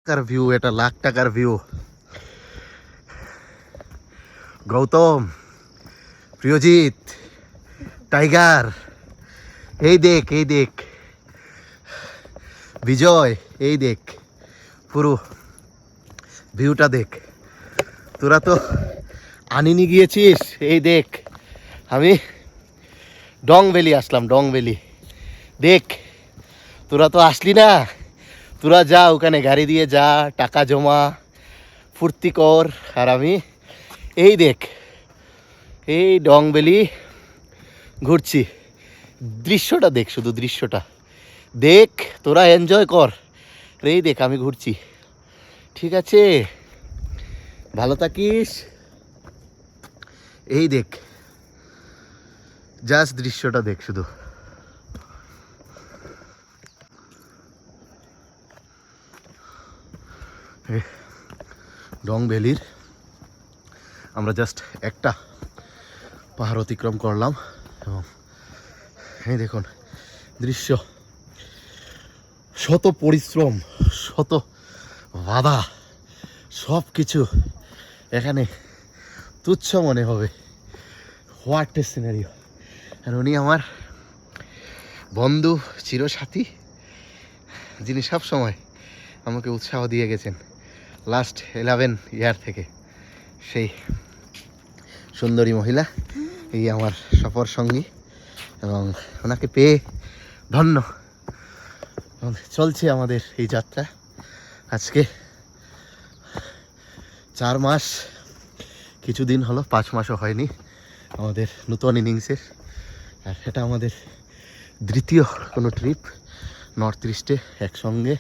টাকার ভিউ, এটা লাখ টাকার ভিউ। গৌতম, প্রিয়জিৎ, টাইগার, এই দেখ, এই দেখ বিজয়, এই দেখ পুরো ভিউটা দেখ। তোরা তো আনিনি গিয়েছিস, এই দেখ আমি ডং ভ্যালি আসলাম, ডং ভ্যালি দেখ। তোরা তো আসলি না, তোরা যা ওখানে গাড়ি দিয়ে যা, টাকা জমা, ফুর্তি কর। আর আমি এই দেখ, এই ডং ভ্যালি ঘুরছি। দৃশ্যটা দেখ, শুধু দৃশ্যটা দেখ, তোরা এনজয় কর। এই দেখ আমি ঘুরছি, ঠিক আছে? ভালো থাকিস। এই দেখ, জাস্ট দৃশ্যটা দেখ শুধু। ডং ভ্যালির আমরা জাস্ট একটা পাহাড় অতিক্রম করলাম এবং এই দেখুন দৃশ্য। শত পরিশ্রম, শত বাধা, সব কিছু এখানে তুচ্ছ মনে হবে। What a scenario. আর উনি আমার বন্ধু, চিরসাথী, যিনি সব সময় আমাকে উৎসাহ দিয়ে গেছেন লাস্ট 11 ইয়ার থেকে। সেই সুন্দরী মহিলা, এই আমার সফর সঙ্গী, এবং ওনাকে পেয়ে ধন্য। চলছে আমাদের এই যাত্রা আজকে 4 মাস, কিছুদিন হলো, 5 মাসও হয়নি আমাদের নতুন ইনিংসের। আর এটা আমাদের দ্বিতীয় কোনো ট্রিপ নর্থ ইস্টে একসঙ্গে।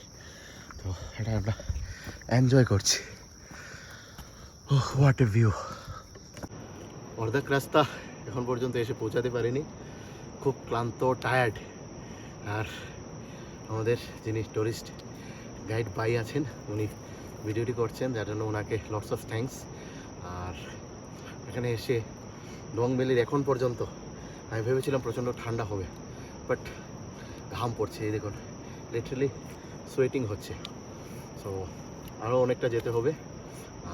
তো এটা আমরা এনজয় করছি। ওহ, হোয়াট এ ভিউ। অর্ধেক রাস্তা এখন পর্যন্ত এসে পৌঁছাতে পারিনি, খুব ক্লান্ত, টায়ার্ড। আর আমাদের যিনি টুরিস্ট গাইড ভাই আছেন, উনি ভিডিওটি করছেন, যার জন্য ওনাকে লটস অফ থ্যাঙ্কস। আর এখানে এসে ডং ভ্যালির এখন পর্যন্ত আমি ভেবেছিলাম প্রচণ্ড ঠান্ডা হবে, বাট ঘাম পড়ছে, এই দেখুন লিটারালি সোয়েটিং হচ্ছে। সো আরও অনেকটা যেতে হবে।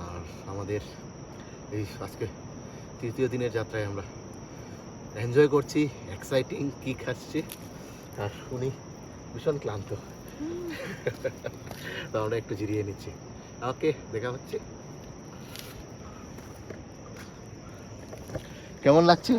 আর আমাদের এই আজকে তৃতীয় দিনের যাত্রায় আমরা এনজয় করছি, এক্সাইটিং, কি খাচ্ছি। আর উনি ভীষণ ক্লান্ত, তো আমরা একটু জিরিয়ে নিচ্ছি। ওকে, দেখা হচ্ছে। কেমন লাগছে?